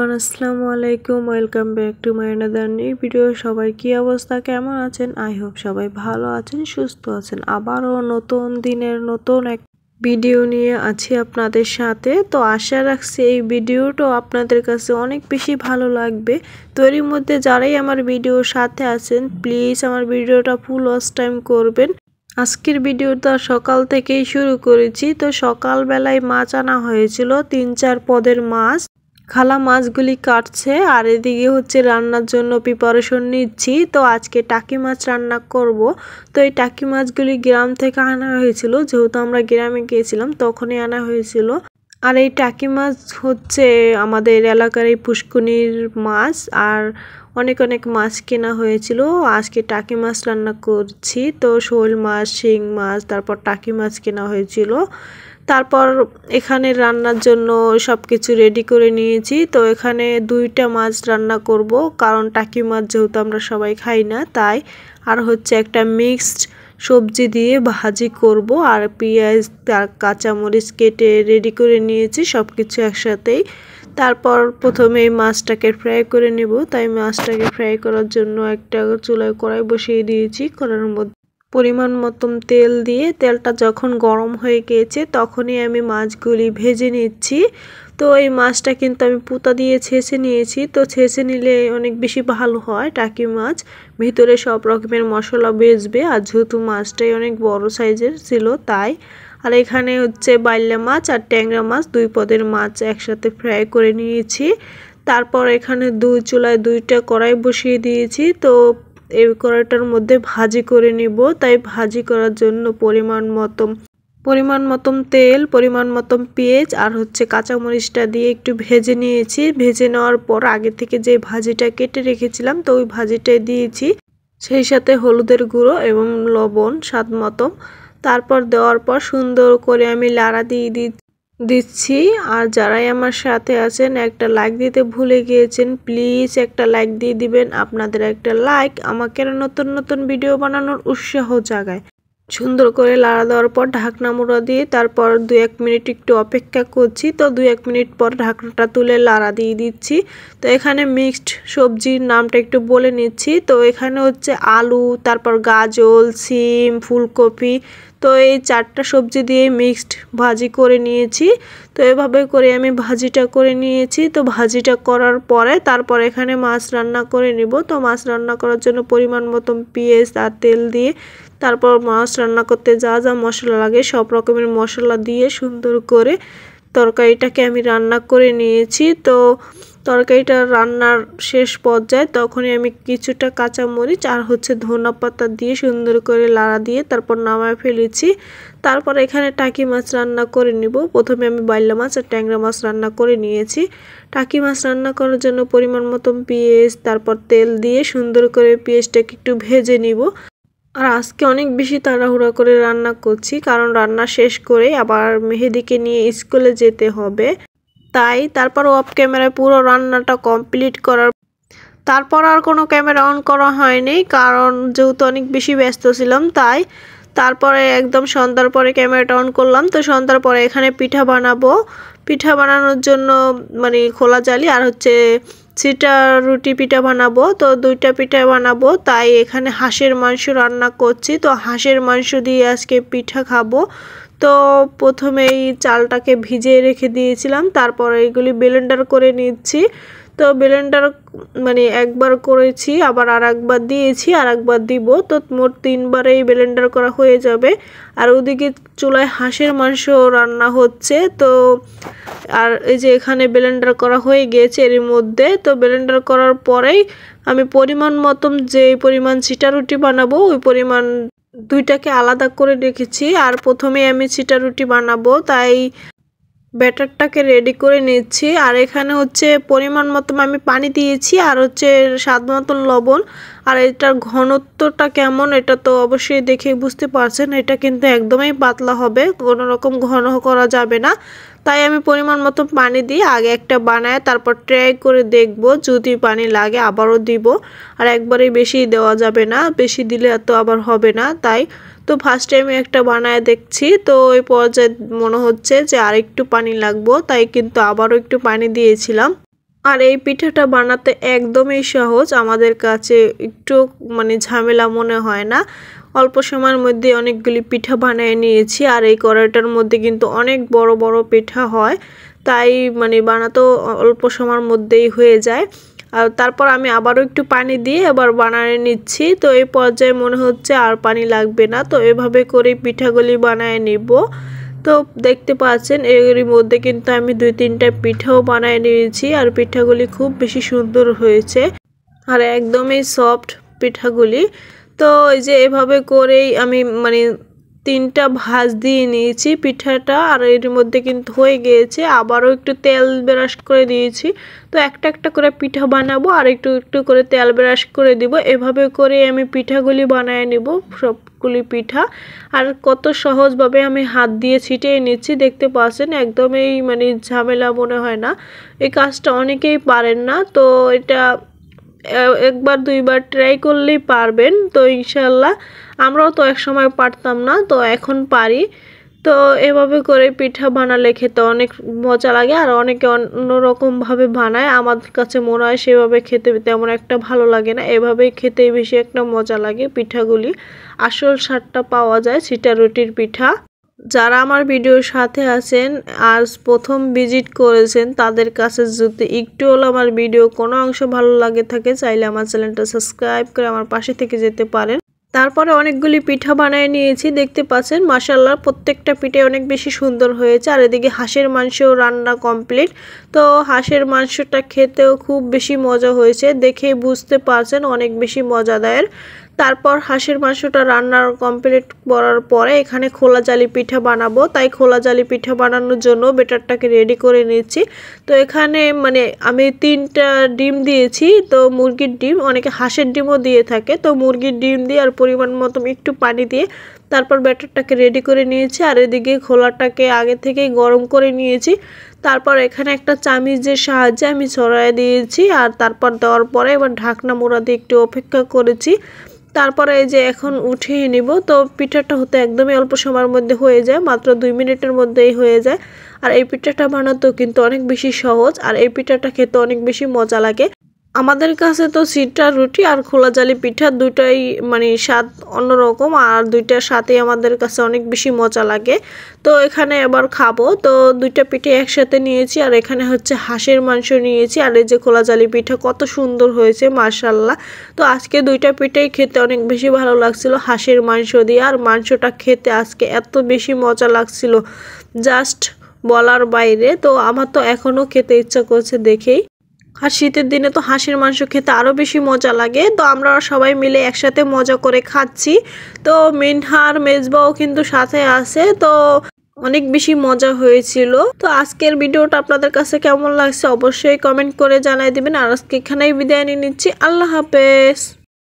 Everyone, আসসালামু আলাইকুম। Welcome back to my another new video. সবাই কি অবস্থা, কেমন আছেন? আই হোপ সবাই ভালো আছেন, সুস্থ আছেন। আবারও নতুন দিনের নতুন এক ভিডিও নিয়ে আছি আপনাদের সাথে। তো আশা রাখছি এই ভিডিওটা আপনাদের কাছে অনেক বেশি ভালো লাগবে। তো এর মধ্যে যারাই আমার ভিডিওর সাথে আছেন, প্লিজ আমার ভিডিওটা ফুল ওয়াচ টাইম করবেন। আজকের ভিডিওটা সকাল থেকেই শুরু করেছি। তো সকালবেলায় মাছ আনা হয়েছিল, 3-4 পদের মাছ। খালা মাছগুলি কাটছে আর এদিকে হচ্ছে রান্নার জন্য প্রিপারেশন নিচ্ছি। তো আজকে টাকি মাছ রান্না করব। তো এই টাকি মাছগুলি গ্রাম থেকে আনা হয়েছিল, যেহেতু আমরা গ্রামে গিয়েছিলাম তখনই আনা হয়েছিল। আর এই টাকি মাছ হচ্ছে আমাদের এলাকার এই পুষ্কুনির মাছ। আর অনেক অনেক মাছ কেনা হয়েছিল। আজকে টাকি মাছ রান্না করছি। তো শোল মাছ, শিং মাছ, তারপর টাকি মাছ কেনা হয়েছিল। তারপর এখানে রান্নার জন্য সব কিছু রেডি করে নিয়েছি। তো এখানে 2টা মাছ রান্না করব, কারণ টাকি মাছ যেহেতু আমরা সবাই খাই না তাই। আর হচ্ছে একটা মিক্সড সবজি দিয়ে ভাজি করব, আর পেঁয়াজ আর কাঁচামরিচ কেটে রেডি করে নিয়েছি সব কিছু একসাথেই। তারপর প্রথমে মাছটাকে ফ্রাই করে নেব। তাই মাছটাকে ফ্রাই করার জন্য একটা চুলায় কড়াই বসিয়ে দিয়েছি। কড়াইয়ের মধ্যে পরিমাণ মতন তেল দিয়ে, তেলটা যখন গরম হয়ে গিয়েছে তখনই আমি মাছগুলি ভেজে নিচ্ছি। তো এই মাছটা কিন্তু আমি পুঁতা দিয়ে ছেঁচে নিয়েছি। তো ছেঁচে নিলে অনেক বেশি ভালো হয় টাকি মাছ, ভিতরে সব রকমের মশলা বেজবে। আর যেহেতু মাছটাই অনেক বড় সাইজের ছিল তাই। আর এখানে হচ্ছে বাইলা মাছ আর ট্যাংরা মাছ, 2 পদের মাছ একসাথে ফ্রাই করে নিয়েছি। তারপর এখানে চুলায় 2টা কড়াই বসিয়ে দিয়েছি। তো এই কড়াইটার মধ্যে ভাজি করে নিব। তাই ভাজি করার জন্য পরিমাণ মতন তেল, পরিমাণ মতন পেঁয়াজ আর হচ্ছে কাঁচামরিচটা দিয়ে একটু ভেজে নিয়েছি। ভেজে নেওয়ার পর আগে থেকে যে ভাজিটা কেটে রেখেছিলাম তো ওই ভাজিটাই দিয়েছি, সেই সাথে হলুদের গুঁড়ো এবং লবণ স্বাদ মতো। তারপর দেওয়ার পর সুন্দর করে আমি লাড়া দিয়ে দিচ্ছি। আর যারাই আমার সাথে আছেন একটা লাইক দিতে ভুলে গিয়েছেন, প্লিজ একটা লাইক দিয়ে দিবেন। আপনাদের একটা লাইক আমাকে নতুন নতুন ভিডিও বানানোর উৎসাহ জাগায়। সুন্দর করে লাড়া দেওয়ার পর ঢাকনা মুড়া দিয়ে তারপর 2-1 মিনিট একটু অপেক্ষা করছি। তো 2-1 মিনিট পর ঢাকনাটা তুলে লাড়া দিয়ে দিচ্ছি। তো এখানে মিক্সড সবজির নামটা একটু বলে নিচ্ছি। তো এখানে হচ্ছে আলু, তারপর গাজর, সিম, ফুলকপি। তো এই 4টা সবজি দিয়ে মিক্সড ভাজি করে নিয়েছি। তো এভাবে করে আমি ভাজিটা করে নিয়েছি। তো ভাজিটা করার পরে তারপর এখানে মাছ রান্না করে নিব। তো মাছ রান্না করার জন্য পরিমাণ মতন পেঁয়াজ আর তেল দিয়ে তারপর মাছ রান্না করতে যা যা মশলা লাগে সব রকমের মশলা দিয়ে সুন্দর করে তরকারিটাকে আমি রান্না করে নিয়েছি। তো তরকারিটা রান্নার শেষ পর্যায়ে তখনই আমি কিছুটা কাঁচামরিচ আর হচ্ছে ধনিয়া পাতা দিয়ে সুন্দর করে লাড়া দিয়ে তারপর নামায় ফেলেছি। তারপর এখানে টাকি মাছ রান্না করে নিব। প্রথমে আমি বাইলা মাছ আর ট্যাংরা মাছ রান্না করে নিয়েছি। টাকি মাছ রান্না করার জন্য পরিমাণ মতন পেঁয়াজ তারপর তেল দিয়ে সুন্দর করে পেঁয়াজটাকে একটু ভেজে নিব। আর আজকে অনেক বেশি তাড়াহুড়া করে রান্না করছি, কারণ রান্না শেষ করে আবার মেহেদিকে নিয়ে স্কুলে যেতে হবে তাই। তারপর অফ ক্যামেরায় পুরো রান্নাটা কমপ্লিট করার তারপর আর কোনো ক্যামেরা অন করা হয়নি, কারণ যেহেতু অনেক বেশি ব্যস্ত ছিলাম তাই। তারপরে একদম সন্ধ্যার পরে ক্যামেরাটা অন করলাম। তো সন্ধ্যার পরে এখানে পিঠা বানাবো। পিঠা বানানোর জন্য মানে খোলা জালি আর হচ্ছে চিটা রুটি পিঠা বানাবো। তো 2টা পিঠা বানাবো, তাই এখানে হাঁসের মাংস রান্না করছি। তো হাঁসের মাংস দিয়ে আজকে পিঠা খাবো। তো প্রথমেই চালটাকে ভিজিয়ে রেখে দিয়েছিলাম, তারপরে এইগুলি ব্লেন্ডার করে নিচ্ছি। তো ব্লেন্ডার মানে একবার করেছি, আবার আর একবার দিয়েছি, আর একবার দিব। তো মোট 3বার এই ব্লেন্ডার করা হয়ে যাবে। আর ওদিকে চুলায় হাঁসের মাংস রান্না হচ্ছে। তো আর এই যে এখানে ব্লেন্ডার করা হয়ে গিয়েছে এর মধ্যে। তো ব্লেন্ডার করার পরেই আমি পরিমাণ মতন যে পরিমাণ চিটা রুটি বানাবো ওই পরিমাণ 2টাকে আলাদা করে রেখেছি। আর প্রথমে আমি চিটা রুটি বানাবো তাই ব্যাটারটাকে রেডি করে নিচ্ছি। আর এখানে হচ্ছে পরিমাণ মতন আমি পানি দিয়েছি আর হচ্ছে স্বাদ মতন লবণ। আর এটার ঘনত্বটা কেমন এটা তো অবশ্যই দেখে বুঝতে পারছেন, এটা কিন্তু একদমই পাতলা হবে, কোনো রকম ঘন করা যাবে না। তাই আমি পরিমাণ মতো পানি দিয়ে আগে একটা বানায় তারপর ট্রাই করে দেখব, যদি পানি লাগে আবারও দিব। আর একবারেই বেশি দেওয়া যাবে না, বেশি দিলে তো আবার হবে না তাই। তো ফার্স্ট টাইম একটা বানায় দেখছি। তো ওই পর্যায়ে মনে হচ্ছে যে আর একটু পানি লাগবো, তাই কিন্তু আবারও একটু পানি দিয়েছিলাম। আর এই পিঠাটা বানাতে একদমই সহজ, আমাদের কাছে একটু ঝামেলা মনে হয় না। অল্প সময়ের মধ্যে অনেকগুলি পিঠা বানিয়ে নিয়েছি। আর এই কড়াইটার মধ্যে কিন্তু অনেক বড় বড় পিঠা হয়, তাই বানাতেও অল্প সময়ের মধ্যেই হয়ে যায়। আর তারপর আমি আবারও একটু পানি দিয়ে আবার বানিয়ে নিচ্ছি। তো এই পর্যায়ে মনে হচ্ছে আর পানি লাগবে না। তো এভাবে করে পিঠাগুলি বানিয়ে নিব। তো দেখতে পাচ্ছেন এর মধ্যে কিন্তু আমি 2-3টা পিঠাও বানিয়ে নিয়েছি। আর পিঠাগুলি খুব বেশি সুন্দর হয়েছে আর একদমই সফট পিঠাগুলি। তো এই যে এভাবে করেই আমি 3টা ভাঁজ দিয়ে নিয়েছি পিঠাটা। আর এর মধ্যে কিন্তু হয়ে গিয়েছে। আবারও একটু তেল ব্রাশ করে দিয়েছি। তো একটা একটা করে পিঠা বানাবো আর একটু একটু করে তেল ব্রাশ করে দিব। এভাবে করে আমি পিঠাগুলি বানিয়ে নিব, সবগুলি পিঠা। আর কত সহজভাবে আমি হাত দিয়ে ছিটিয়ে নিচ্ছি, দেখতে পাচ্ছেন একদমই ঝামেলা মনে হয় না। এই কাজটা অনেকেই পারেন না, তো এটা একবার দুইবার ট্রাই করলেই পারবেন। তো ইনশাল্লাহ আমরাও তো এক সময় পারতাম না, তো এখন পারি। তো এভাবে করে পিঠা বানালে খেতে অনেক মজা লাগে। আর অনেকে অন্যরকমভাবে বানায়, আমার কাছে মনে হয় সেভাবে খেতে তেমন একটা ভালো লাগে না। এভাবেই খেতেই বেশি একটা মজা লাগে পিঠাগুলি। আসল স্বাদটা পাওয়া যায় ছিটা রুটির পিঠা। যারা আমার ভিডিওর সাথে আছেন, আজ প্রথম ভিজিট করেছেন, তাদের কাছে যদি একটু হলো আমার ভিডিও কোনো অংশ ভালো লাগে থাকে, চাইলে আমার চ্যানেলটা সাবস্ক্রাইব করে আমার পাশে থেকে যেতে পারেন। তারপরে অনেকগুলি পিঠা বানিয়ে নিয়েছি, দেখতে পাচ্ছেন মাশাআল্লাহ প্রত্যেকটা পিঠে অনেক বেশি সুন্দর হয়েছে। আর এদিকে হাঁসের মাংসও রান্না কমপ্লিট। তো হাঁসের মাংসটা খেতেও খুব বেশি মজা হয়েছে, দেখে বুঝতে পারছেন অনেক বেশি মজাদার। তারপর হাঁসের মাংসটা রান্নার কমপ্লিট করার পরে এখানে খোলা জালি পিঠা বানাবো, তাই খোলা জালি পিঠা বানানোর জন্য বেটারটাকে রেডি করে নিচ্ছি। তো এখানে আমি 3টা ডিম দিয়েছি, তো মুরগির ডিম, অনেকে হাঁসের ডিমও দিয়ে থাকে। তো মুরগির ডিম দিয়ে আর পরিমাণ মতো একটু পানি দিয়ে তারপর ব্যাটারটাকে রেডি করে নিয়েছি। আর এদিকে খোলাটাকে আগে থেকেই গরম করে নিয়েছি। তারপর এখানে একটা চামিচের সাহায্যে আমি ছড়াই দিয়েছি। আর তারপর দেওয়ার পরে এবার ঢাকনা মোড়া দিয়ে একটু অপেক্ষা করেছি। তারপরে এই যে এখন উঠিয়ে নিব। তো পিঠাটা হতে একদমই অল্প সময়ের মধ্যে হয়ে যায়, মাত্র 2 মিনিটের মধ্যেই হয়ে যায়। আর এই পিঠাটা বানাতেও কিন্তু অনেক বেশি সহজ। আর এই পিঠাটা খেতে অনেক বেশি মজা লাগে। আমাদের কাছে তো ছিটা রুটি আর খোলা জালি পিঠা দুটাই স্বাদ অন্যরকম, আর দুইটার সাথেই আমাদের কাছে অনেক বেশি মজা লাগে। তো এখানে এবার খাবো। তো 2টা পিঠে একসাথে নিয়েছি। আর এখানে হচ্ছে হাঁসের মাংস নিয়েছি। আর এই যে খোলা জালি পিঠা কত সুন্দর হয়েছে মাশাআল্লাহ। তো আজকে 2টা পিঠাই খেতে অনেক বেশি ভালো লাগছিল হাঁসের মাংস দিয়ে। আর মাংসটা খেতে আজকে এত বেশি মজা লাগছিল, জাস্ট বলার বাইরে। তো আমার তো এখনও খেতে ইচ্ছা করছে দেখেই। আর শীতের দিনে তো হাঁসের মাংস খেতে আরও বেশি মজা লাগে। তো আমরা সবাই মিলে একসাথে মজা করে খাচ্ছি। তো মিনহার মেজবাও কিন্তু সাথে আছে। তো অনেক বেশি মজা হয়েছিল। তো আজকের ভিডিওটা আপনাদের কাছে কেমন লাগছে অবশ্যই কমেন্ট করে জানাই দিবেন। আর আজকে এখানেই বিদায় নিয়ে নিচ্ছি। আল্লাহ হাফেজ।